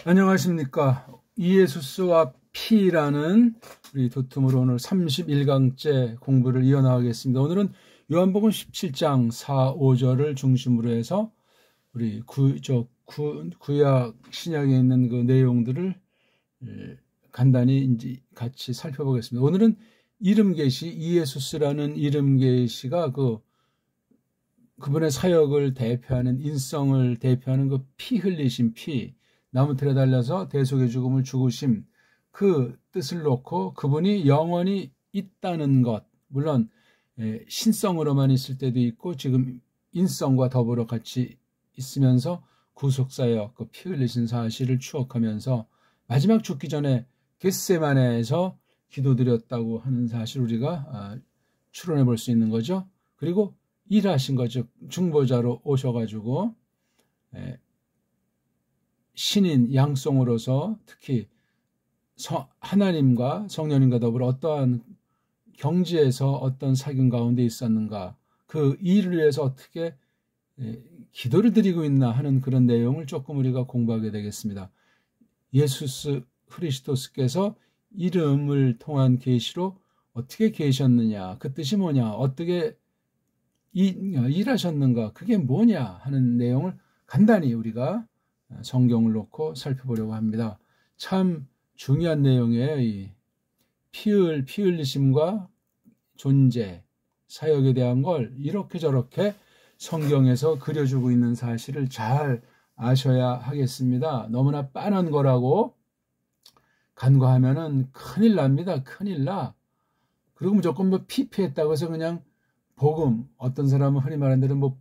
안녕하십니까. 이에수스와 피라는 우리 도톰으로 오늘 31강째 공부를 이어나가겠습니다. 오늘은 요한복음 17장 4, 5절을 중심으로 해서 우리 구약 신약에 있는 그 내용들을 간단히 이제 같이 살펴보겠습니다. 오늘은 이름 계시, 이에수스라는 이름 계시가 그분의 사역을 대표하는, 인성을 대표하는 그 피 흘리신 피, 나무틀에 달려서 대속의 죽음을 죽으심, 그 뜻을 놓고 그분이 영원히 있다는 것, 물론 신성으로만 있을 때도 있고 지금 인성과 더불어 같이 있으면서 구속사역, 그 피 흘리신 사실을 추억하면서 마지막 죽기 전에 겟세마네에서 기도드렸다고 하는 사실 우리가 추론해 볼 수 있는 거죠. 그리고 일하신 거죠. 중보자로 오셔가지고 신인 양성으로서 특히 하나님과 성령님과 더불어 어떠한 경지에서 어떤 사귐 가운데 있었는가, 그 일을 위해서 어떻게 기도를 드리고 있나 하는 그런 내용을 조금 우리가 공부하게 되겠습니다. 예수스 크리스토스께서 이름을 통한 계시로 어떻게 계셨느냐, 그 뜻이 뭐냐, 어떻게 일하셨는가, 그게 뭐냐 하는 내용을 간단히 우리가 성경을 놓고 살펴보려고 합니다. 참 중요한 내용이에요. 이 피 흘리심과 존재, 사역에 대한 걸 이렇게 저렇게 성경에서 그려주고 있는 사실을 잘 아셔야 하겠습니다. 너무나 빤한 거라고 간과하면은 큰일 납니다. 큰일 나. 그리고 무조건 피했다고 해서 그냥 복음, 어떤 사람은 흔히 말하는 대로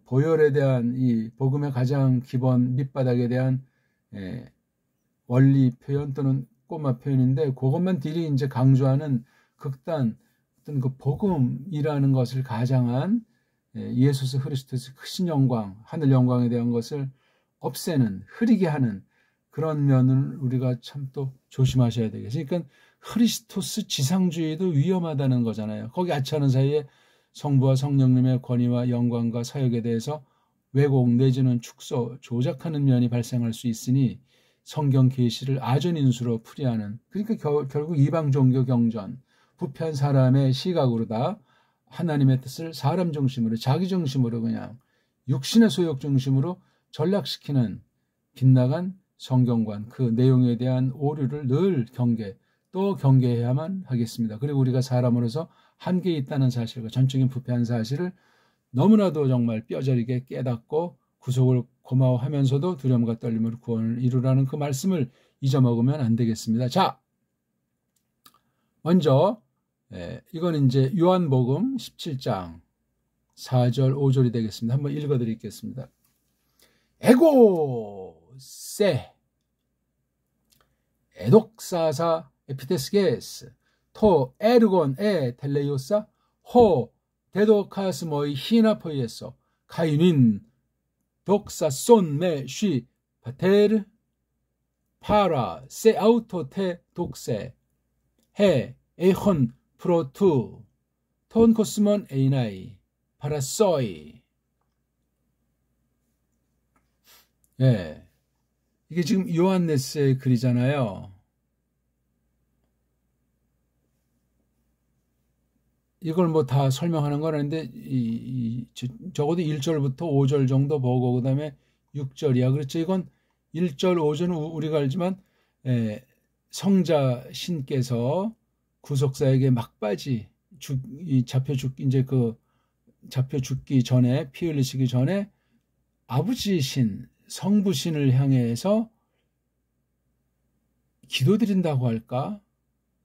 보혈에 대한 이 복음의 가장 기본 밑바닥에 대한 원리 표현 또는 꼬마 표현인데, 그것만 딜이 이제 강조하는 극단 어떤 그 복음이라는 것을 가장한 예수스 그리스도의 크신 영광, 하늘 영광에 대한 것을 없애는, 흐리게 하는 그런 면을 우리가 참 또 조심하셔야 되겠어요. 그러니까 크리스토스 지상주의도 위험하다는 거잖아요. 거기 아치하는 사이에 성부와 성령님의 권위와 영광과 사역에 대해서 왜곡 내지는 축소, 조작하는 면이 발생할 수 있으니 성경 계시를 아전인수로 풀이하는, 그러니까 결국 이방 종교 경전, 부패한 사람의 시각으로 다 하나님의 뜻을 사람 중심으로, 자기 중심으로, 그냥 육신의 소욕 중심으로 전락시키는 빗나간 성경관, 그 내용에 대한 오류를 늘 또 경계해야만 하겠습니다. 그리고 우리가 사람으로서 한계에 있다는 사실과 전적인 부패한 사실을 너무나도 정말 뼈저리게 깨닫고 구속을 고마워하면서도 두려움과 떨림으로 구원을 이루라는 그 말씀을 잊어먹으면 안 되겠습니다. 자, 먼저 이건 이제 요한복음 17장 4절 5절이 되겠습니다. 한번 읽어드리겠습니다. 에고 세 에독사사 에피테스게스 토 에르곤 에 텔레이오사 호 데도카스모이 히나포이에서 카이닌 독사 손메 쉬 파테르 파라 세 아우토 테 독세 해 에혼 프로투 톤 코스몬 에이나이 파라소이. 이게 지금 요한네스의 글이잖아요. 이걸 뭐 다 설명하는 건 아닌데 적어도 1절부터 5절 정도 보고 그 다음에 6절이야. 그렇죠. 이건 1절, 5절은 우리가 알지만 성자 신께서 구속사에게 막바지 잡혀 죽기 전에, 피 흘리시기 전에 아버지 신, 성부 신을 향해서 기도드린다고 할까?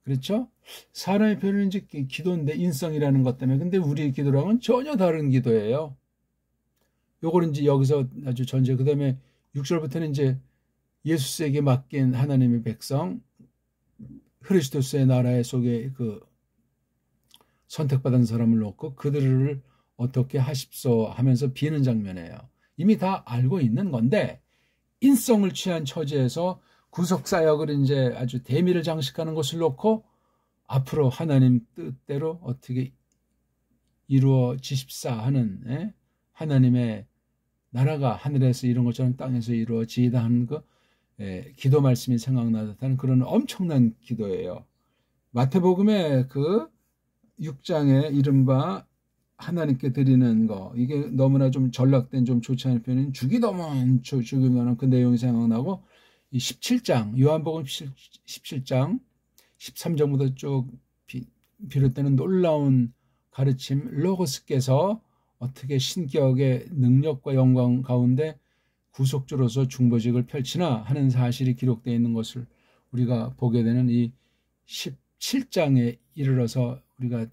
그렇죠? 사람의 표현은 이제 기도인데 인성이라는 것 때문에. 근데 우리의 기도랑은 전혀 다른 기도예요. 요거는 이제 여기서 아주 전제, 그 다음에 6절부터는 이제 예수스에게 맡긴 하나님의 백성, 그리스도스의 나라의 속에 그 선택받은 사람을 놓고 그들을 어떻게 하십소 하면서 비는 장면이에요. 이미 다 알고 있는 건데, 인성을 취한 처지에서 구속사역을 이제 아주 대미를 장식하는 것을 놓고 앞으로 하나님 뜻대로 어떻게 이루어지십사 하는 하나님의 나라가 하늘에서 이룬 것처럼 땅에서 이루어지이다 하는 그 기도 말씀이 생각나듯한 그런 엄청난 기도예요. 마태복음의 그 6장에 이른바 하나님께 드리는 거, 이게 너무나 좀 전락된 좀 좋지 않은 표현인 주기도문 죽으면 그 내용이 생각나고, 이 17장 요한복음 17장 13절부터 쭉 비롯되는 놀라운 가르침, 로고스께서 어떻게 신격의 능력과 영광 가운데 구속주로서 중보직을 펼치나 하는 사실이 기록되어 있는 것을 우리가 보게 되는 이 17장에 이르러서 우리가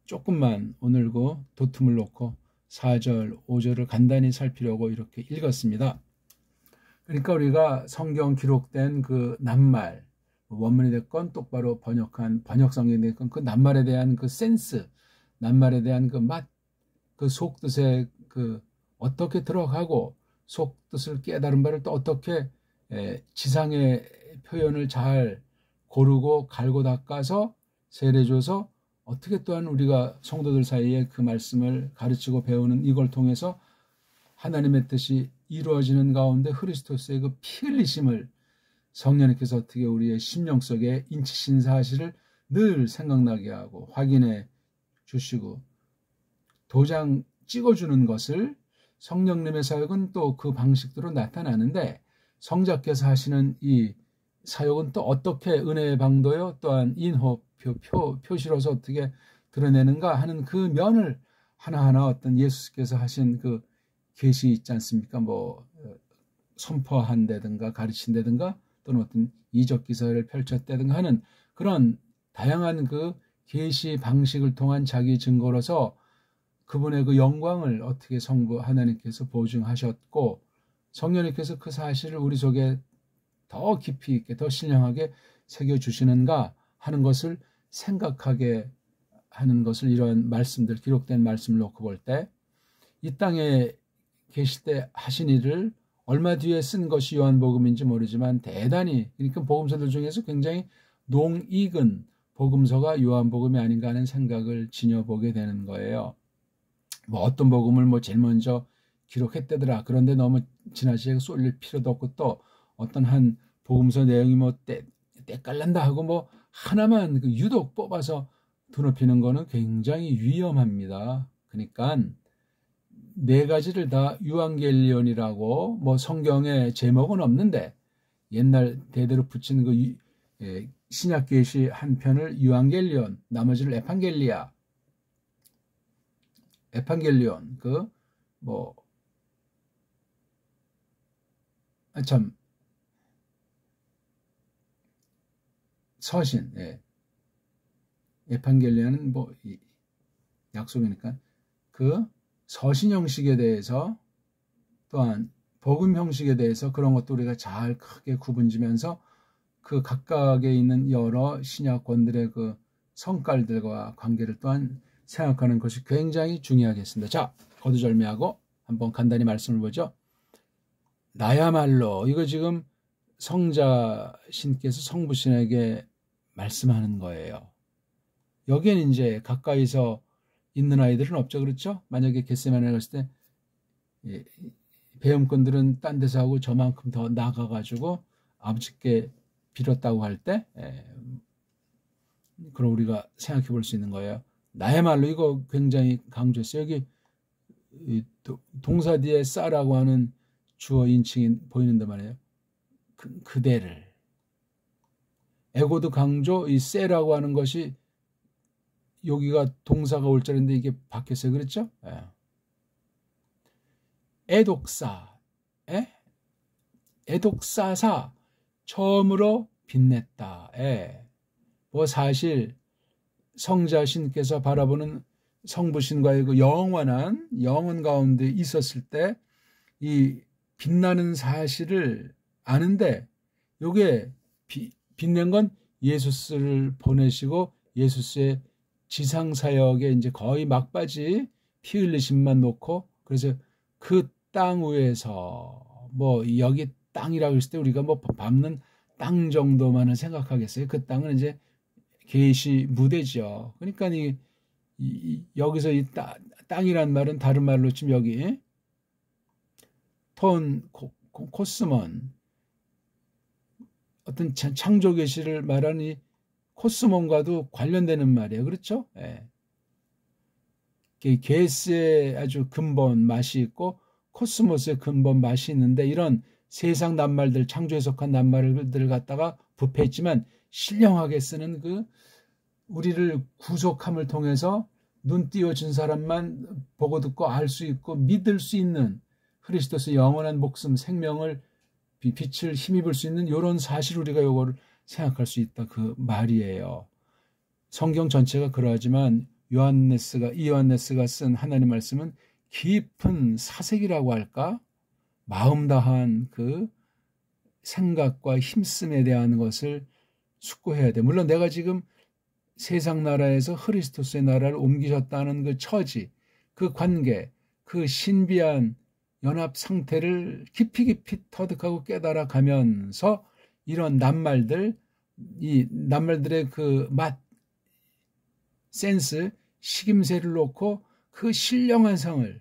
조금만 오늘 그 도tum을 놓고 4절, 5절을 간단히 살피려고 이렇게 읽었습니다. 그러니까 우리가 성경 기록된 그 낱말, 원문이 됐건 똑바로 번역한 번역성경이 됐건 그 낱말에 대한 그 센스, 낱말에 대한 그 맛, 그 속뜻에 그 어떻게 들어가고 속뜻을 깨달은 바를 또 어떻게 지상의 표현을 잘 고르고 갈고 닦아서 세례줘서 어떻게 또한 우리가 성도들 사이에 그 말씀을 가르치고 배우는 이걸 통해서 하나님의 뜻이 이루어지는 가운데 그리스도스의 그 피 흘리심을 성령님께서 어떻게 우리의 심령 속에 인치신 사실을 늘 생각나게 하고 확인해 주시고 도장 찍어주는 것을 성령님의 사역은 또 그 방식대로 나타나는데 성자께서 하시는 이 사역은 또 어떻게 은혜의 방도요 또한 인호 표시로서 어떻게 드러내는가 하는 그 면을 하나하나 어떤 예수께서 하신 그 계시 있지 않습니까? 뭐 선포한다든가 가르친다든가 또는 어떤 이적 기사를 펼쳤다든가 하는 그런 다양한 그 계시 방식을 통한 자기 증거로서 그분의 그 영광을 어떻게 성부 하나님께서 보증하셨고 성령님께서 그 사실을 우리 속에 더 깊이 있게 더 신령하게 새겨주시는가 하는 것을 생각하게 하는 것을 이런 말씀들 기록된 말씀을 놓고 볼 때 이 땅에 계실 때 하신 일을 얼마 뒤에 쓴 것이 요한복음인지 모르지만 대단히 그러니까 복음서들 중에서 굉장히 농익은 복음서가 요한복음이 아닌가 하는 생각을 지녀보게 되는 거예요. 뭐 어떤 복음을 뭐 제일 먼저 기록했다더라. 그런데 너무 지나치게 쏠릴 필요도 없고 또 어떤 한 복음서 내용이 뭐 때깔난다 하고 뭐 하나만 그 유독 뽑아서 드높이는 거는 굉장히 위험합니다. 그러니까 네 가지를 다 유앙겔리온이라고 뭐 성경에 제목은 없는데 옛날 대대로 붙인 그 신약 계시 한 편을 유앙겔리온, 나머지를 에판겔리온 그 뭐 참 서신, 에판겔리온은 뭐 약속이니까 그 서신 형식에 대해서 또한 복음 형식에 대해서 그런 것도 우리가 잘 크게 구분지면서 그 각각에 있는 여러 신약권들의 그 성깔들과 관계를 또한 생각하는 것이 굉장히 중요하겠습니다. 자, 거두절미하고 한번 간단히 말씀을 보죠. 나야말로 이거 지금 성자신께서 성부신에게 말씀하는 거예요. 여기에는 이제 가까이서 있는 아이들은 없죠. 그렇죠? 만약에 겟세마네에 갔을 때 배움꾼들은 딴 데서 하고 저만큼 더 나가가지고 아버지께 빌었다고 할 때 그럼 우리가 생각해 볼 수 있는 거예요. 나야말로 이거 굉장히 강조했어요. 여기 동사 뒤에 싸라고 하는 주어 인칭이 보이는데 말이에요. 그대를 에고도 강조 이 세라고 하는 것이 여기가 동사가 올 자리인데 이게 바뀌었어요. 그렇죠? 애독사, 애독사사 처음으로 빛냈다. 뭐 사실 성자신께서 바라보는 성부신과의 그 영원한 영혼 가운데 있었을 때 이 빛나는 사실을 아는데 요게 빛낸 건 예수스를 보내시고 예수스의 지상사역에 이제 거의 막바지 피 흘리심만 놓고 그래서 그 땅 위에서 뭐 여기 땅이라고 했을 때 우리가 뭐 밟는 땅 정도만을 생각하겠어요. 그 땅은 이제 계시 무대죠. 그러니까 여기서 이 땅이란 말은 다른 말로 치면 여기 톤, 코스몬, 어떤 창조 계시를 말하는 이 코스몬과도 관련되는 말이에요. 그렇죠? 예. 게스의 아주 근본 맛이 있고 코스모스의 근본 맛이 있는데, 이런 세상 낱말들, 창조에 속한 낱말들을 갖다가 부패했지만 신령하게 쓰는 그 우리를 구속함을 통해서 눈 띄워준 사람만 보고 듣고 알 수 있고 믿을 수 있는 그리스도의 영원한 목숨, 생명을, 빛을 힘입을 수 있는 이런 사실, 우리가 요거를 생각할 수 있다, 그 말이에요. 성경 전체가 그러하지만 이요한네스가 쓴 하나님 말씀은 깊은 사색이라고 할까? 마음 다한 그 생각과 힘씀에 대한 것을 숙고해야 돼. 물론 내가 지금 세상 나라에서 그리스도의 나라를 옮기셨다는 그 처지, 그 관계, 그 신비한 연합 상태를 깊이 터득하고 깨달아 가면서 이런 낱말들, 이 낱말들의 그 맛, 센스, 식임새를 놓고 그 신령한 성을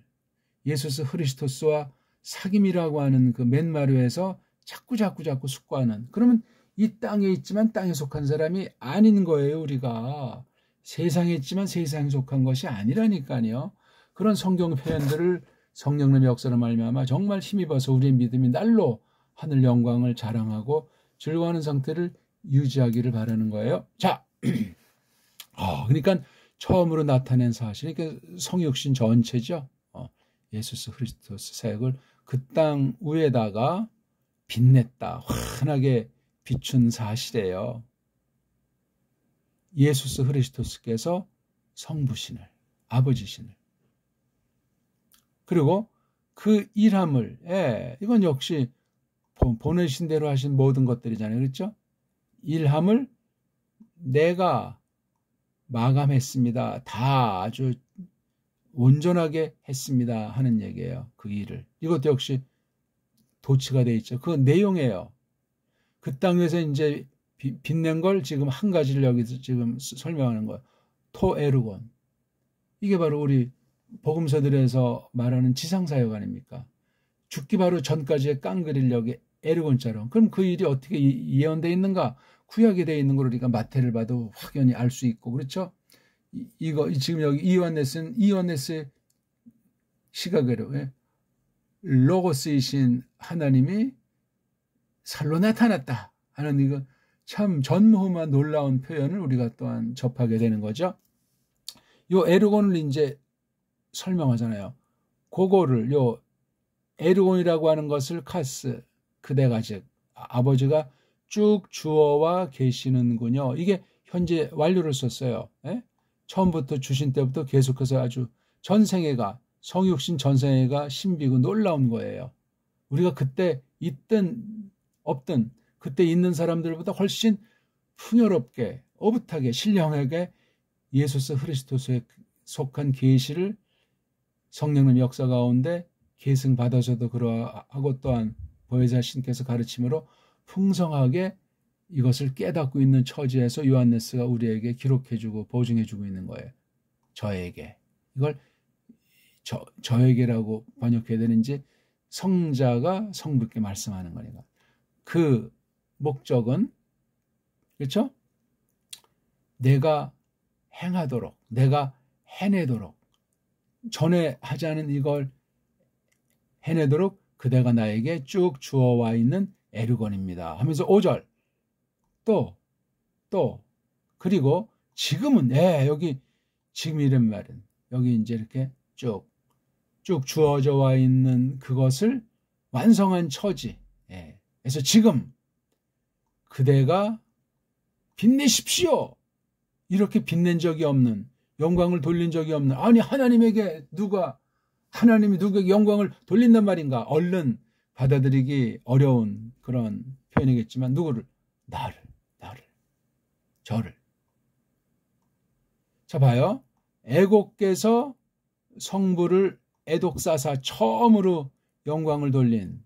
예수 그리스도와 사귐이라고 하는 그 맨마루에서 자꾸 숙고하는, 그러면 이 땅에 있지만 땅에 속한 사람이 아닌 거예요. 우리가 세상에 있지만 세상에 속한 것이 아니라니까요. 그런 성경 표현들을 성령님의 역사로 말미암아 정말 힘입어서 우리의 믿음이 날로 하늘 영광을 자랑하고 즐거워하는 상태를 유지하기를 바라는 거예요. 자, 그러니까 처음으로 나타낸 사실, 그러니까 성육신 전체죠. 예수 그리스도 사역을 그 땅 위에다가 빛냈다, 환하게 비춘 사실이에요. 예수 그리스도께서 성부신을, 아버지신을, 그리고 그 일함을, 이건 역시 보내신 대로 하신 모든 것들이잖아요. 그렇죠? 일함을 내가 마감했습니다. 다 아주 온전하게 했습니다 하는 얘기예요. 그 일을. 이것도 역시 도치가 돼 있죠. 그 내용이에요. 그 땅에서 이제 빛낸 걸 지금 한 가지를 여기서 지금 설명하는 거예요. 토에르곤. 이게 바로 우리 복음서들에서 말하는 지상사역 아닙니까? 죽기 바로 전까지의 깡그릴력이 에르곤처럼. 그럼 그 일이 어떻게 예언되어 있는가? 구약에 되어 있는 걸 우리가 마태를 봐도 확연히 알 수 있고, 그렇죠? 이거 지금 여기 이요한네스의 시각으로 로고스이신 하나님이 살로 나타났다 하는, 이거 참 전무후무한 놀라운 표현을 우리가 또한 접하게 되는 거죠. 요 에르곤을 이제 설명하잖아요. 그거를 요 에르곤이라고 하는 것을 카스, 그대가 즉 아버지가 쭉 주어와 계시는군요. 이게 현재 완료를 썼어요. 처음부터 주신 때부터 계속해서 아주 전생애가, 성육신 전생애가 신비고 놀라운 거예요. 우리가 그때 있든 없든 그때 있는 사람들보다 훨씬 풍요롭게, 오붓하게, 신령하게 예수 그리스도에 속한 계시를 성령님 역사 가운데 계승받아서도 그러하고, 또한 보혜사 신께서 가르침으로 풍성하게 이것을 깨닫고 있는 처지에서 요한네스가 우리에게 기록해주고 보증해주고 있는 거예요. 저에게. 이걸 저에게라고 번역해야 되는지 성자가 성부께 말씀하는 거니까. 그 목적은, 그렇죠? 내가 행하도록, 내가 해내도록, 전에 하지 않은 이걸 해내도록 그대가 나에게 쭉 주어와 있는 에르곤입니다 하면서 5절 또 그리고 지금은, 여기 지금 이런 말은 여기 이제 이렇게 쭉 주어져 와 있는 그것을 완성한 처지. 그래서 지금 그대가 빛내십시오. 이렇게 빛낸 적이 없는, 영광을 돌린 적이 없는, 아니 하나님에게 하나님이 누구에게 영광을 돌린단 말인가? 얼른 받아들이기 어려운 그런 표현이겠지만, 누구를? 나를, 저를. 자, 봐요. 애국께서 성부를 애독사사 처음으로 영광을 돌린,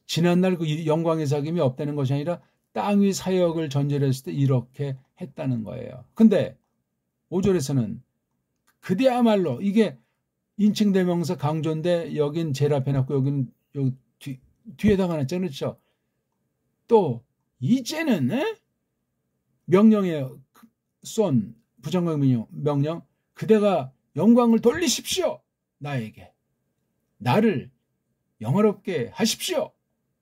지난날 그 영광의 사귐이 없다는 것이 아니라 땅 위 사역을 전제했을 때 이렇게 했다는 거예요. 근데 5절에서는 그대야말로, 이게 인칭대명사 강조인데 여긴 제일 앞에 놨고 여기는 여기 뒤에다가 놨죠. 그렇죠? 또 이제는 명령에 쏜 부정각 명령 그대가 영광을 돌리십시오. 나에게 나를 영화롭게 하십시오.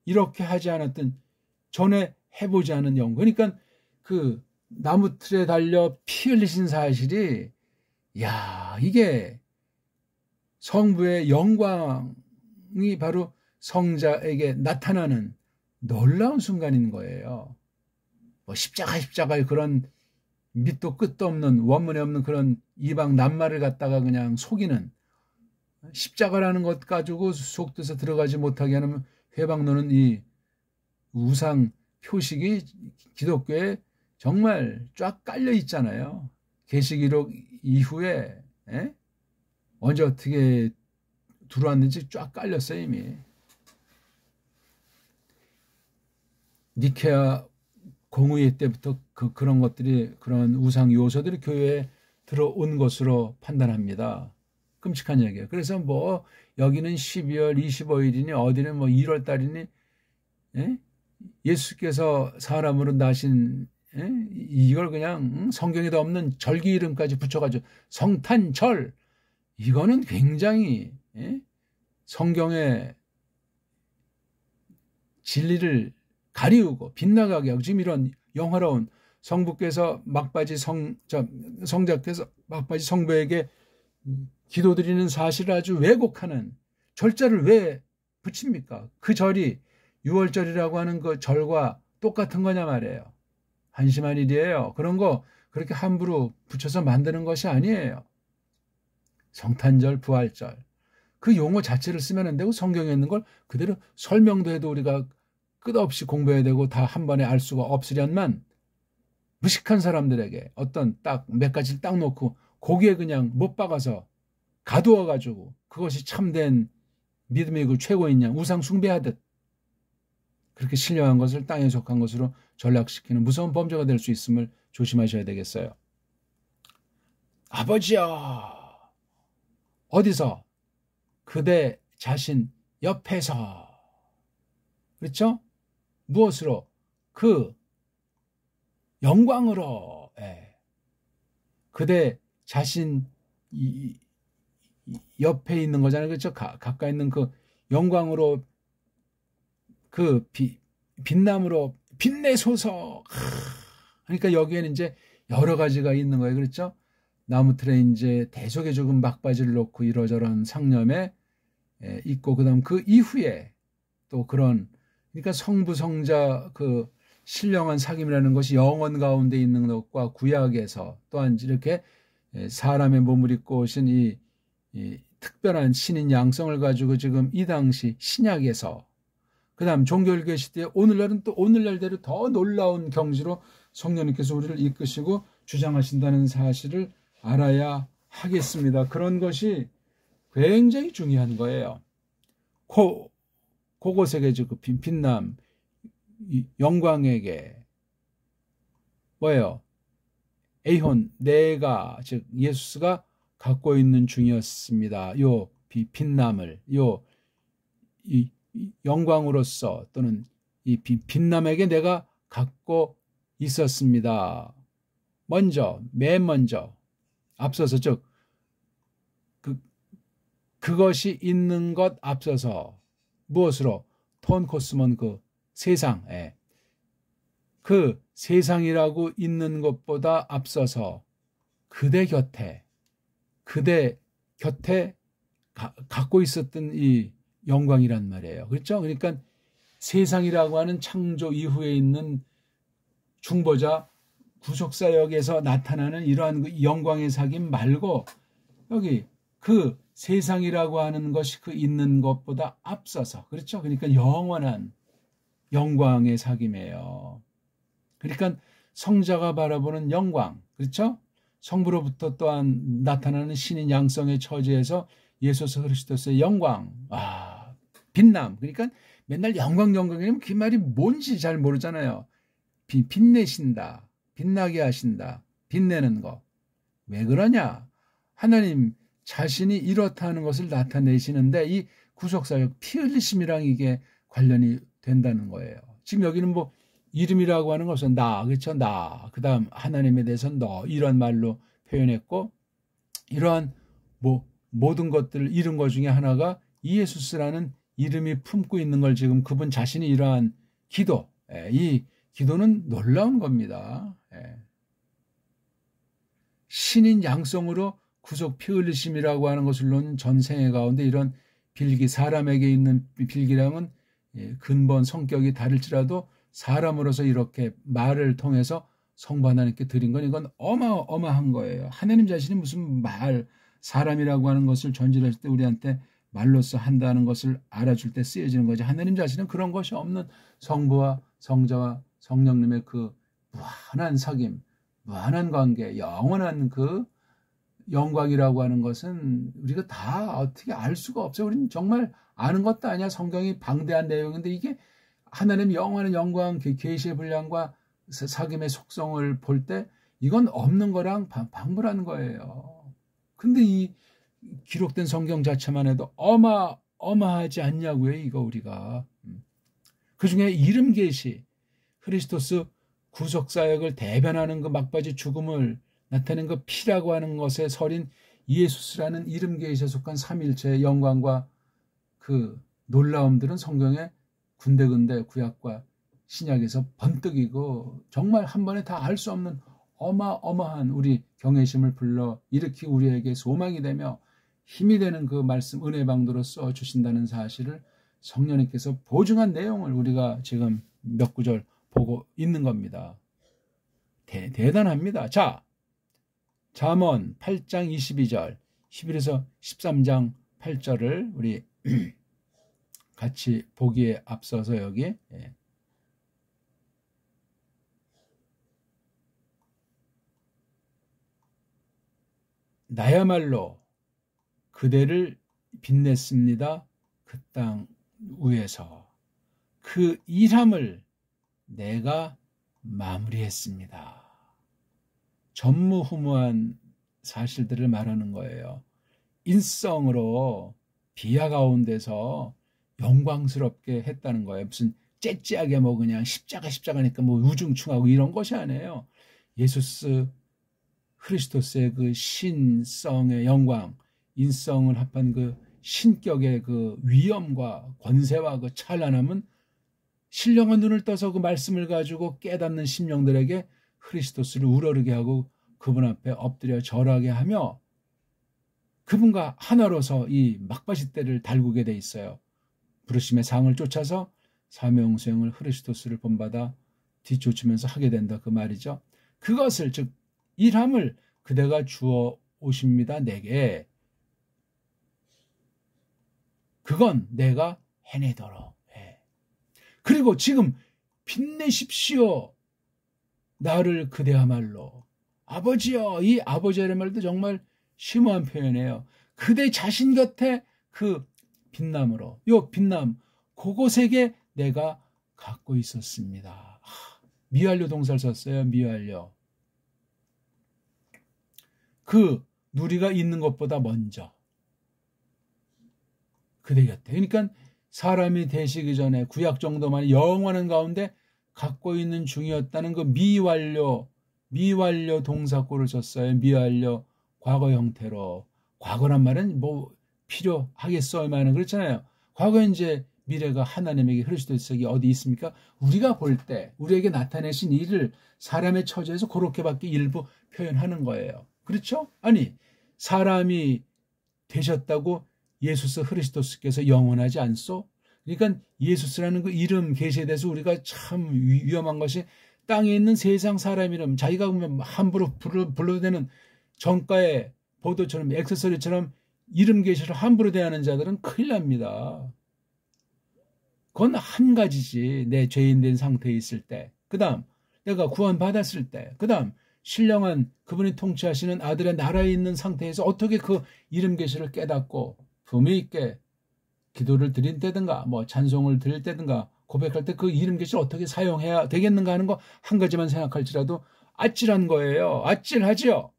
이렇게 하지 않았던 전에 해보지 않은 영광. 그러니까 그 나무 틀에 달려 피 흘리신 사실이 야 이게 성부의 영광이 바로 성자에게 나타나는 놀라운 순간인 거예요. 뭐 십자가의 그런 밑도 끝도 없는 원문에 없는 그런 이방 낱말을 갖다가 그냥 속이는 십자가라는 것 가지고 속뜻에 들어가지 못하게 하는 회방노는 이 우상 표식이 기독교에 정말 쫙 깔려 있잖아요. 계시기록 이후에 언제 어떻게 들어왔는지 쫙 깔렸어요 이미. 니케아 공의회 때부터 그런 것들이 그런 우상 요소들이 교회에 들어온 것으로 판단합니다. 끔찍한 얘기예요. 그래서 뭐 여기는 12월 25일이니 어디는 뭐 1월 달이니 예수께서 사람으로 나신 이걸 그냥 성경에도 없는 절기 이름까지 붙여가지고 성탄절 이거는 굉장히 성경의 진리를 가리우고 빗나가게 하고 지금 이런 영화로운 성부께서 막바지 성자께서 막바지 성부에게 기도드리는 사실을 아주 왜곡하는 절자를 왜 붙입니까? 그 절이 6월절이라고 하는 그 절과 똑같은 거냐 말이에요. 한심한 일이에요. 그런 거 그렇게 함부로 붙여서 만드는 것이 아니에요. 성탄절, 부활절 그 용어 자체를 쓰면 안 되고 성경에 있는 걸 그대로 설명도 해도 우리가 끝없이 공부해야 되고 다 한 번에 알 수가 없으련만 무식한 사람들에게 어떤 딱 몇 가지를 딱 놓고 거기에 그냥 못 박아서 가두어가지고 그것이 참된 믿음이고 최고인 양 우상 숭배하듯 그렇게 신령한 것을 땅에 속한 것으로 전락시키는 무서운 범죄가 될 수 있음을 조심하셔야 되겠어요. 아버지여 어디서? 그대 자신 옆에서. 그렇죠? 무엇으로? 그 영광으로. 그대 자신 옆에 있는 거잖아요. 그렇죠? 가까이 있는 그 영광으로 그 빛남으로 빛내소서. 그러니까 여기에는 이제 여러 가지가 있는 거예요. 그렇죠? 나무틀에 이제 대속에 조금 막바지를 놓고 이러저런 상념에 있고 그다음 그 이후에 또 그런 그러니까 성부 성자 그 신령한 사귐이라는 것이 영원 가운데 있는 것과 구약에서 또한 이렇게 사람의 몸을 입고 오신 이 특별한 신인 양성을 가지고 지금 이 당시 신약에서 그다음 종교개혁 시대에 오늘날은 또 오늘날대로 더 놀라운 경지로 성령님께서 우리를 이끄시고 주장하신다는 사실을 알아야 하겠습니다. 그런 것이 굉장히 중요한 거예요. 그곳에게 그 빛남 영광에게 뭐예요? 에이혼 내가 즉 예수가 갖고 있는 중이었습니다. 요 빛남을 이 영광으로서 또는 이 빛남에게 내가 갖고 있었습니다. 맨 먼저 앞서서 즉 그것이 있는 것 앞서서 무엇으로? 톤코스몬 그 세상에 그 세상이라고 있는 것보다 앞서서 그대 곁에 갖고 있었던 이 영광이란 말이에요. 그렇죠? 그러니까 세상이라고 하는 창조 이후에 있는 중보자 구속사역에서 나타나는 이러한 그 영광의 사귐 말고 여기 그 세상이라고 하는 것이 그 있는 것보다 앞서서 그렇죠? 그러니까 영원한 영광의 사귐이에요. 그러니까 성자가 바라보는 영광 그렇죠? 성부로부터 또한 나타나는 신인 양성의 처지에서 예수 그리스도의 영광 빛남 그러니까 맨날 영광이면 그 말이 뭔지 잘 모르잖아요. 빛내신다 빛나게 하신다 빛내는 거 왜 그러냐? 하나님 자신이 이렇다는 것을 나타내시는데 이 구속사역, 피 흘리심이랑 이게 관련이 된다는 거예요. 지금 여기는 뭐 이름이라고 하는 것은 나, 그렇죠? 나. 그 다음 하나님에 대해서는 너, 이런 말로 표현했고, 이러한 뭐 모든 것들을 이룬 것 중에 하나가 이예수스라는 이름이 품고 있는 걸 지금 그분 자신이 이러한 기도, 이 기도는 놀라운 겁니다. 신인 양성으로 구속 피 흘리심이라고 하는 것을 놓은 전생애 가운데 이런 빌기, 사람에게 있는 빌기랑은 근본 성격이 다를지라도 사람으로서 이렇게 말을 통해서 성부 하나님께 드린 건 이건 어마어마한 거예요. 하나님 자신이 무슨 사람이라고 하는 것을 전제할 때 우리한테 말로써 한다는 것을 알아줄 때 쓰여지는 거지. 하나님 자신은 그런 것이 없는 성부와 성자와 성령님의 그 무한한 사귐, 무한한 관계, 영원한 그 영광이라고 하는 것은 우리가 다 어떻게 알 수가 없어요. 우리는 정말 아는 것도 아니야. 성경이 방대한 내용인데 이게 하나님 영원한 영광, 계시의 분량과 사귐의 속성을 볼 때 이건 없는 거랑 방불하는 거예요. 근데 이 기록된 성경 자체만 해도 어마어마하지 않냐고요. 이거 우리가. 그중에 이름 계시, 크리스토스 구속사역을 대변하는 그 막바지 죽음을 나타낸 그 피라고 하는 것에 설인 이예수스라는 이름 계시에 속한 삼일체의 영광과 그 놀라움들은 성경의 군데군데 구약과 신약에서 번뜩이고 정말 한 번에 다 알 수 없는 어마어마한 우리 경외심을 불러 일으키고 우리에게 소망이 되며 힘이 되는 그 말씀 은혜 방도로 써주신다는 사실을 성령님께서 보증한 내용을 우리가 지금 몇 구절 보고 있는 겁니다. 대단합니다. 자, 잠언 8장 22절 11에서 13장 8절을 우리 같이 보기에 앞서서 여기 나야말로 그대를 빛냈습니다. 그 땅 위에서 그 일함을 내가 마무리했습니다. 전무후무한 사실들을 말하는 거예요. 인성으로 비하 가운데서 영광스럽게 했다는 거예요. 무슨 째째하게 뭐 그냥 십자가니까 뭐 우중충하고 이런 것이 아니에요. 예수스 크리스토스의 그 신성의 영광, 인성을 합한 그 신격의 그 위엄과 권세와 그 찬란함은 신령한 눈을 떠서 그 말씀을 가지고 깨닫는 심령들에게 크리스토스를 우러르게 하고 그분 앞에 엎드려 절하게 하며 그분과 하나로서 이 막바지 때를 달구게 돼 있어요. 부르심의 상을 쫓아서 사명 수행을 크리스토스를 본받아 뒤쫓으면서 하게 된다 그 말이죠. 그것을 즉 일함을 그대가 주어 오십니다. 내게 그건 내가 해내도록 해. 그리고 지금 빛내십시오. 나를 그대야말로 아버지여. 이 아버지라는 말도 정말 심오한 표현이에요. 그대 자신 곁에 그 빛남으로 요 빛남 그곳에게 내가 갖고 있었습니다. 미완료 동사를 썼어요. 미완료. 그 누리가 있는 것보다 먼저 그대 곁에. 그러니까 사람이 되시기 전에 구약 정도만 영원한 가운데 갖고 있는 중이었다는 그 미완료 동사구를 썼어요. 미완료 과거 형태로. 과거란 말은 뭐 필요하겠어요만은 그렇잖아요. 과거 이제 미래가 하나님에게 그리스도에게 어디 있습니까? 우리가 볼 때 우리에게 나타내신 일을 사람의 처지에서 그렇게밖에 일부 표현하는 거예요. 그렇죠? 아니 사람이 되셨다고 예수스 그리스도께서 영원하지 않소? 그러니까 예수스라는 그 이름 계시에 대해서 우리가 참 위험한 것이 땅에 있는 세상 사람 이름 자기가 보면 함부로 불러도 되는 정가의 보도처럼 액세서리처럼 이름 계시를 함부로 대하는 자들은 큰일 납니다. 그건 한 가지지. 내 죄인 된 상태에 있을 때. 그 다음 내가 구원받았을 때. 그 다음 신령한 그분이 통치하시는 아들의 나라에 있는 상태에서 어떻게 그 이름 계시를 깨닫고 품위 있게 기도를 드릴 때든가 뭐 찬송을 드릴 때든가 고백할 때 그 이름 계시를 어떻게 사용해야 되겠는가 하는 거 한 가지만 생각할지라도 아찔한 거예요. 아찔하지요.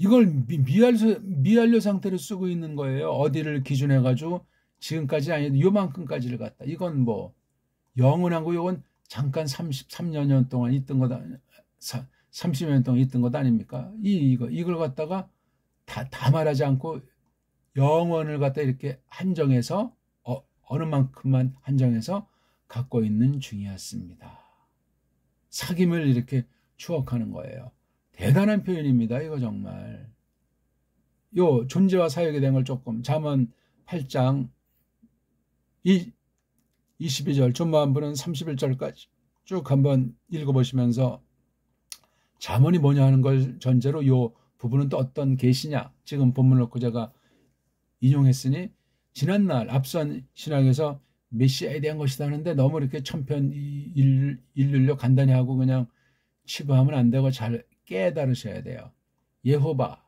이걸 미완료 상태로 쓰고 있는 거예요. 어디를 기준해 가지고 지금까지 아니어도 요만큼까지를 갖다. 이건 뭐 영원한 거, 이건 잠깐 33여 년 동안 있던 거다. 30여 년 동안 있던 것 아닙니까? 이걸 갖다가 다 말하지 않고 영원을 갖다 이렇게 한정해서 어느 만큼만 한정해서 갖고 있는 중이었습니다. 사귐을 이렇게 추억하는 거예요. 대단한 표현입니다. 이거 정말. 요 존재와 사역에 대한 걸 조금 잠언 8장 22절 전반부는 31절까지 쭉 한번 읽어보시면서 잠언이 뭐냐 하는 걸 전제로 요 부분은 또 어떤 계시냐, 지금 본문을 놓고 제가 인용했으니 지난날 앞선 신학에서 메시아에 대한 것이다 하는데 너무 이렇게 천편일률로 간단히 하고 그냥 치부하면 안 되고 잘 깨달으셔야 돼요. 예호바가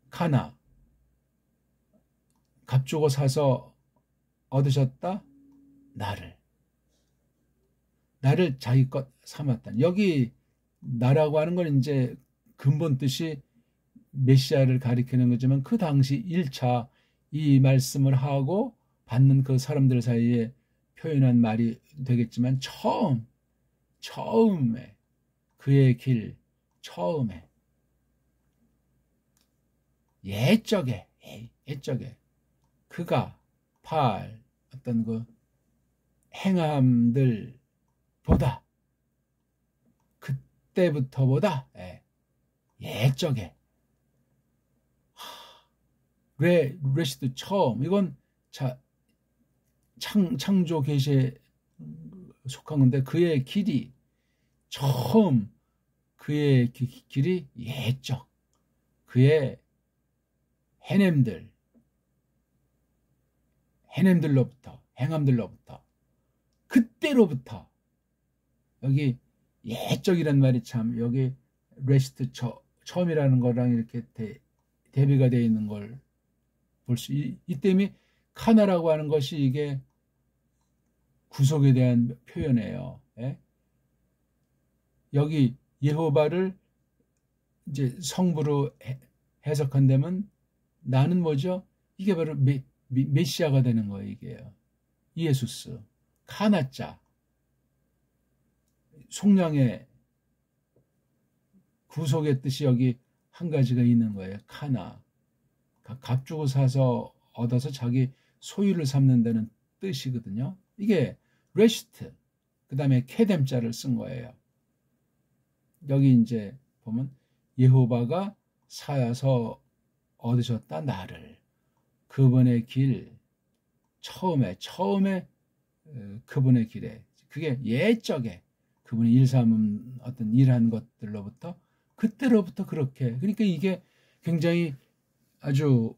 카나 값주고 사서 얻으셨다. 나를 자기 것 삼았다. 여기 나라고 하는 건 이제 근본 뜻이 메시아를 가리키는 거지만 그 당시 1차 이 말씀을 하고 받는 그 사람들 사이에 표현한 말이 되겠지만 처음에 그의 길, 처음에 옛적에 그가 어떤 그 행함들 보다 그때부터보다 옛적에 레시드 처음, 이건 창조 계시에 속한 건데 그의 길이 처음, 그의 길이 옛적, 그의 행함들로부터 그때로부터, 여기 옛적이란 말이 참 여기 레시트 처음이라는 거랑 이렇게 대비가 되어 있는 걸 볼 수, 이 때문에 카나라고 하는 것이 이게 구속에 대한 표현이에요. 예? 여기 예호바를 이제 성부로 해석한다면 나는 뭐죠? 이게 바로 메시아가 되는 거예요. 이게요. 예수스, 카나자, 속량의 구속의 뜻이 여기 한 가지가 있는 거예요. 카나, 값주고 사서 얻어서 자기 소유를 삼는다는 뜻이거든요. 이게 레시트, 그 다음에 케뎀자를 쓴 거예요. 여기 이제 보면 예호바가 사서 얻으셨다. 나를, 그분의 길, 처음에 그분의 길에, 그게 옛적에 그분이 일삼은 어떤 일한 것들로부터 그때로부터 그렇게, 그러니까 이게 굉장히 아주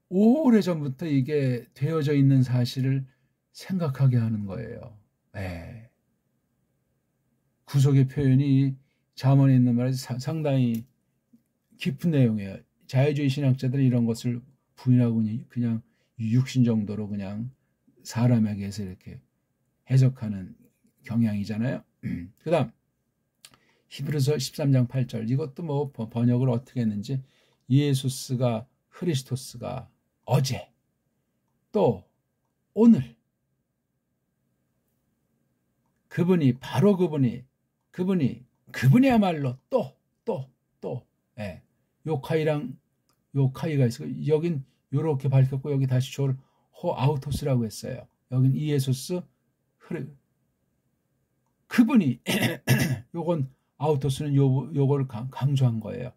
오래전부터 이게 되어져 있는 사실을 생각하게 하는 거예요. 구속의 표현이 잠언에 있는 말에 상당히 깊은 내용이에요. 자유주의 신학자들은 이런 것을 부인하고 그냥 육신 정도로 그냥 사람에게서 이렇게 해석하는 경향이잖아요. 그 다음 히브리서 13장 8절, 이것도 뭐 번역을 어떻게 했는지, 예수스가, 크리스토스가 어제 또 오늘, 바로 그분이야말로 또 요카이가 있어요. 여긴 요렇게 밝혔고 여기 다시 호아우토스라고 했어요. 여긴 이예수스, 그분이 요건 아우토스는 요걸 강조한 거예요.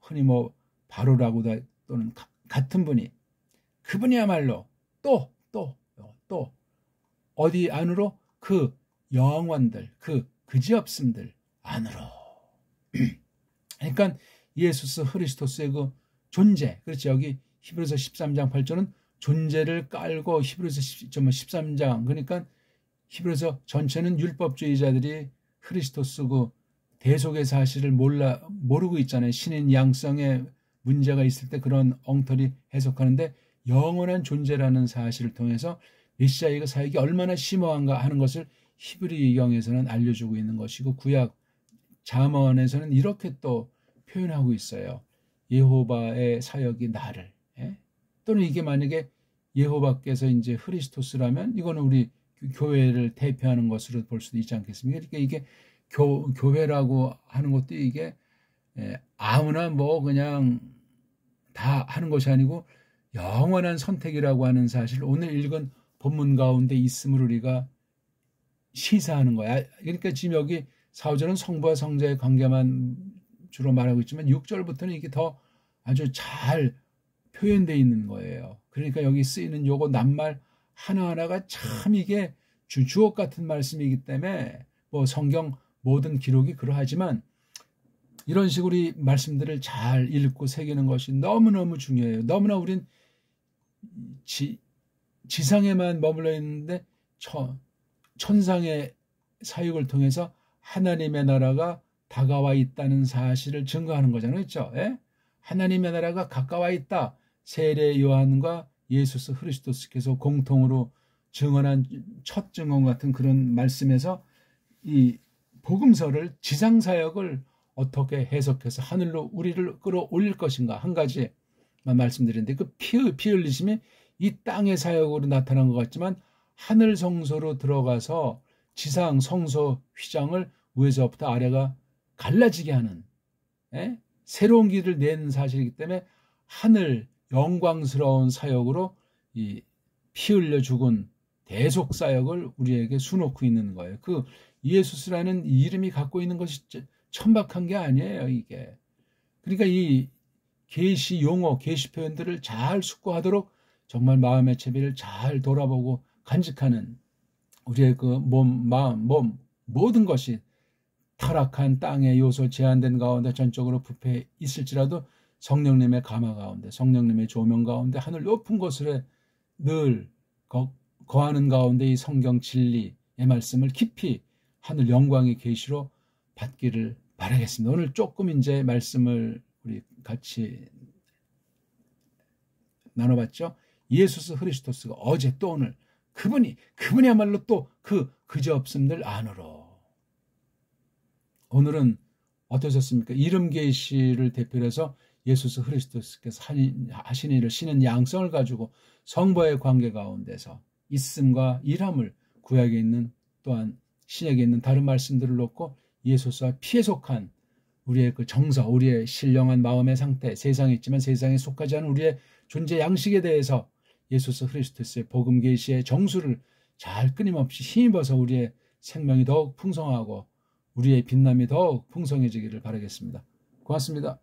흔히 뭐 바로라고 또는 같은 분이, 그분이야말로 또 어디 안으로, 그 영원들, 그 그지없음들 안으로. 그러니까 예수스 크리스토스의 그 존재, 그렇지, 여기 히브리서 13장 8절은 존재를 깔고 히브리서 13장, 그러니까 히브리서 전체는 율법주의자들이 크리스토스 그 대속의 사실을 모르고 있잖아요. 신인 양성에 문제가 있을 때 그런 엉터리 해석하는데, 영원한 존재라는 사실을 통해서 메시아의 그 사역이 얼마나 심오한가 하는 것을 히브리경에서는 알려주고 있는 것이고, 구약 잠언에서는 이렇게 또 표현하고 있어요. 여호와의 사역이 나를. 예? 또는 이게 만약에 여호와께서 이제 크리스토스라면 이거는 우리 교회를 대표하는 것으로 볼 수도 있지 않겠습니까? 그러니까 이게 교회라고 하는 것도 이게 아무나 뭐 그냥 다 하는 것이 아니고 영원한 선택이라고 하는 사실 오늘 읽은 본문 가운데 있음을 우리가 시사하는 거야. 그러니까 지금 여기 4절은 성부와 성자의 관계만 주로 말하고 있지만 6절부터는 이게 더 아주 잘 표현되어 있는 거예요. 그러니까 여기 쓰이는 요거 낱말 하나하나가 참 이게 주옥 같은 말씀이기 때문에 뭐 성경 모든 기록이 그러하지만 이런 식으로 이 말씀들을 잘 읽고 새기는 것이 너무너무 중요해요. 너무나 우린 지상에만 머물러 있는데 천상의 사역을 통해서 하나님의 나라가 다가와 있다는 사실을 증거하는 거잖아요. 그렇죠? 예? 하나님의 나라가 가까워 있다. 세례 요한과 예수 그리스도께서 공통으로 증언한 첫 증언 같은 그런 말씀에서 이 복음서를 지상 사역을 어떻게 해석해서 하늘로 우리를 끌어올릴 것인가 한 가지만 말씀드렸는데 그 피 흘리심이 이 땅의 사역으로 나타난 것 같지만 하늘 성소로 들어가서 지상 성소 휘장을 위에서부터 아래가 갈라지게 하는 새로운 길을 내는 사실이기 때문에 하늘 영광스러운 사역으로 이 피 흘려 죽은 대속 사역을 우리에게 수놓고 있는 거예요. 그 예수스라는 이름이 갖고 있는 것이 천박한 게 아니에요, 이게. 그러니까 이 계시 용어, 계시 표현들을 잘 숙고하도록 정말 마음의 채비를 잘 돌아보고 간직하는 우리의 그 마음, 모든 것이 타락한 땅의 요소 제한된 가운데 전적으로 부패해 있을지라도 성령님의 감화 가운데, 성령님의 조명 가운데 하늘 높은 곳에 늘 거하는 가운데 이 성경 진리의 말씀을 깊이 하늘 영광의 계시로 받기를 바라겠습니다. 오늘 조금 이제 말씀을 우리 같이 나눠봤죠. 예수 그리스도스가 어제 또 오늘 그분이야말로 또 그저 없음들 안으로. 오늘은 어떠셨습니까? 이름 계시를 대표로 해서 예수 그리스도께서 하신 일을 신은 양성을 가지고 성부의 관계 가운데서 있음과 일함을 구약에 있는 또한 신약에 있는 다른 말씀들을 놓고 예수와 피에 속한 우리의 그 정서, 우리의 신령한 마음의 상태, 세상에 있지만 세상에 속하지 않은 우리의 존재 양식에 대해서 예수 그리스도의 복음 계시의 정수를 잘 끊임없이 힘입어서 우리의 생명이 더욱 풍성하고 우리의 빛남이 더욱 풍성해지기를 바라겠습니다. 고맙습니다.